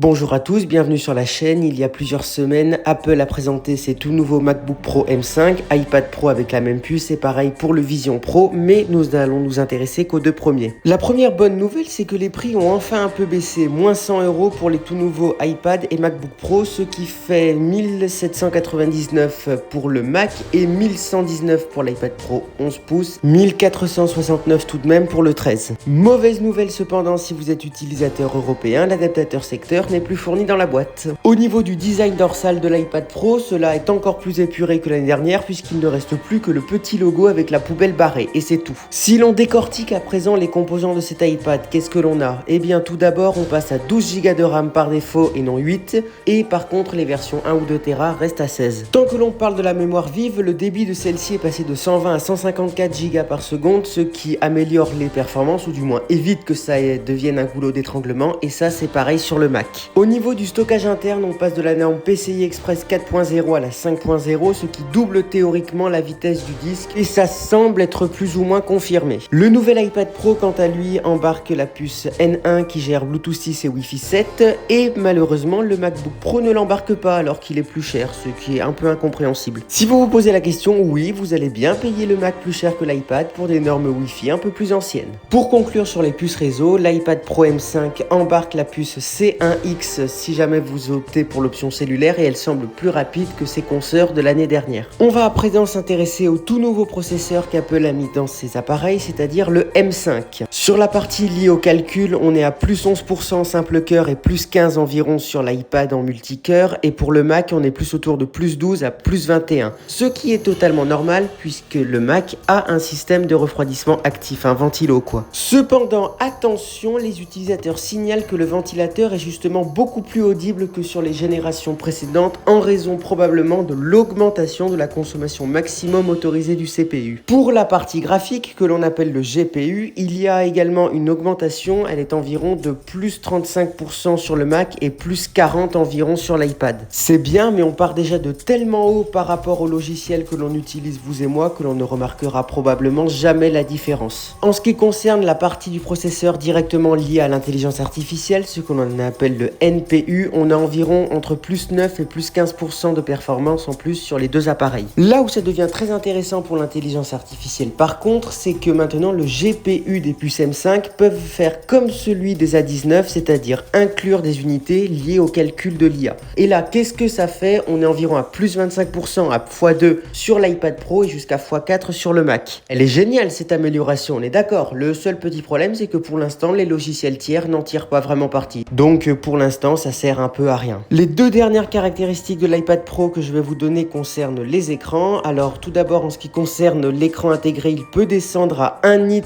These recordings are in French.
Bonjour à tous, bienvenue sur la chaîne. Il y a plusieurs semaines, Apple a présenté ses tout nouveaux MacBook Pro M5, iPad Pro avec la même puce et pareil pour le Vision Pro, mais nous allons nous intéresser qu'aux deux premiers. La première bonne nouvelle, c'est que les prix ont enfin un peu baissé, moins 100 € pour les tout nouveaux iPad et MacBook Pro, ce qui fait 1799 pour le Mac et 1119 pour l'iPad Pro 11 pouces, 1469 tout de même pour le 13. Mauvaise nouvelle cependant si vous êtes utilisateur européen, l'adaptateur secteur n'est plus fourni dans la boîte. Au niveau du design dorsal de l'iPad Pro, cela est encore plus épuré que l'année dernière puisqu'il ne reste plus que le petit logo avec la poubelle barrée et c'est tout. Si l'on décortique à présent les composants de cet iPad, qu'est-ce que l'on a? Eh bien tout d'abord on passe à 12 Go de RAM par défaut et non 8 et par contre les versions 1 ou 2 Tera restent à 16. Tant que l'on parle de la mémoire vive, le débit de celle-ci est passé de 120 à 154 Go par seconde, ce qui améliore les performances ou du moins évite que ça devienne un goulot d'étranglement et ça c'est pareil sur le Mac. Au niveau du stockage interne, on passe de la norme PCI Express 4.0 à la 5.0, ce qui double théoriquement la vitesse du disque et ça semble être plus ou moins confirmé. Le nouvel iPad Pro, quant à lui, embarque la puce N1 qui gère Bluetooth 6 et Wi-Fi 7 et malheureusement le MacBook Pro ne l'embarque pas alors qu'il est plus cher, ce qui est un peu incompréhensible. Si vous vous posez la question, oui, vous allez bien payer le Mac plus cher que l'iPad pour des normes Wi-Fi un peu plus anciennes. Pour conclure sur les puces réseau, l'iPad Pro M5 embarque la puce C1X si jamais vous optez pour l'option cellulaire et elle semble plus rapide que ses consoeurs de l'année dernière. On va à présent s'intéresser au tout nouveau processeur qu'Apple a mis dans ses appareils, c'est-à-dire le M5. Sur la partie liée au calcul, on est à plus 11% en simple cœur et plus 15 environ sur l'iPad en multicœur et pour le Mac, on est plus autour de plus 12 à plus 21. Ce qui est totalement normal puisque le Mac a un système de refroidissement actif, un ventilo quoi. Cependant, attention, les utilisateurs signalent que le ventilateur est justement beaucoup plus audible que sur les générations précédentes en raison probablement de l'augmentation de la consommation maximum autorisée du CPU. Pour la partie graphique que l'on appelle le GPU, il y a également une augmentation, elle est environ de plus 35% sur le Mac et plus 40 environ sur l'iPad. C'est bien, mais on part déjà de tellement haut par rapport au logiciel que l'on utilise vous et moi que l'on ne remarquera probablement jamais la différence. En ce qui concerne la partie du processeur directement liée à l'intelligence artificielle, ce qu'on appelle le NPU, on a environ entre plus 9 et plus 15% de performance en plus sur les deux appareils. Là où ça devient très intéressant pour l'intelligence artificielle par contre, c'est que maintenant le GPU des puces M5 peuvent faire comme celui des A19, c'est-à-dire inclure des unités liées au calcul de l'IA. Et là, qu'est-ce que ça fait? On est environ à plus 25% à x2 sur l'iPad Pro et jusqu'à x4 sur le Mac. Elle est géniale cette amélioration, on est d'accord. Le seul petit problème, c'est que pour l'instant, les logiciels tiers n'en tirent pas vraiment parti. Donc pour l'instant, ça sert un peu à rien. Les deux dernières caractéristiques de l'iPad Pro que je vais vous donner concernent les écrans. Alors tout d'abord, en ce qui concerne l'écran intégré, il peut descendre à 1 nits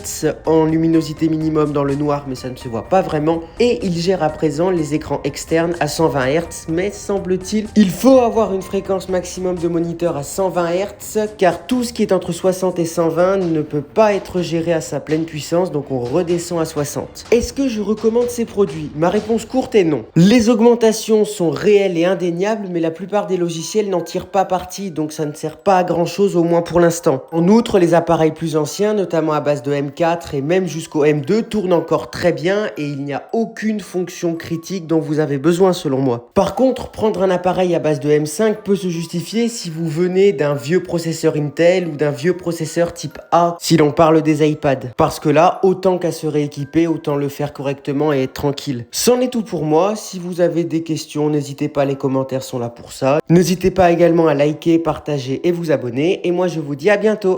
en luminosité minimum dans le noir, mais ça ne se voit pas vraiment. Et il gère à présent les écrans externes à 120 Hz, mais semble-t-il, il faut avoir une fréquence maximum de moniteur à 120 Hz, car tout ce qui est entre 60 et 120 ne peut pas être géré à sa pleine puissance, donc on redescend à 60. Est-ce que je recommande ces produits? Ma réponse courte est non. Les augmentations sont réelles et indéniables, mais la plupart des logiciels n'en tirent pas parti, donc ça ne sert pas à grand chose, au moins pour l'instant. En outre, les appareils plus anciens, notamment à base de M4 et même jusqu'au M2, tournent encore très bien et il n'y a aucune fonction critique dont vous avez besoin selon moi. Par contre, prendre un appareil à base de M5 peut se justifier si vous venez d'un vieux processeur Intel ou d'un vieux processeur type A, si l'on parle des iPads. Parce que là, autant qu'à se rééquiper, autant le faire correctement et être tranquille. C'en est tout pour moi. Si vous avez des questions, n'hésitez pas, les commentaires sont là pour ça. N'hésitez pas également à liker, partager et vous abonner. Et moi, je vous dis à bientôt.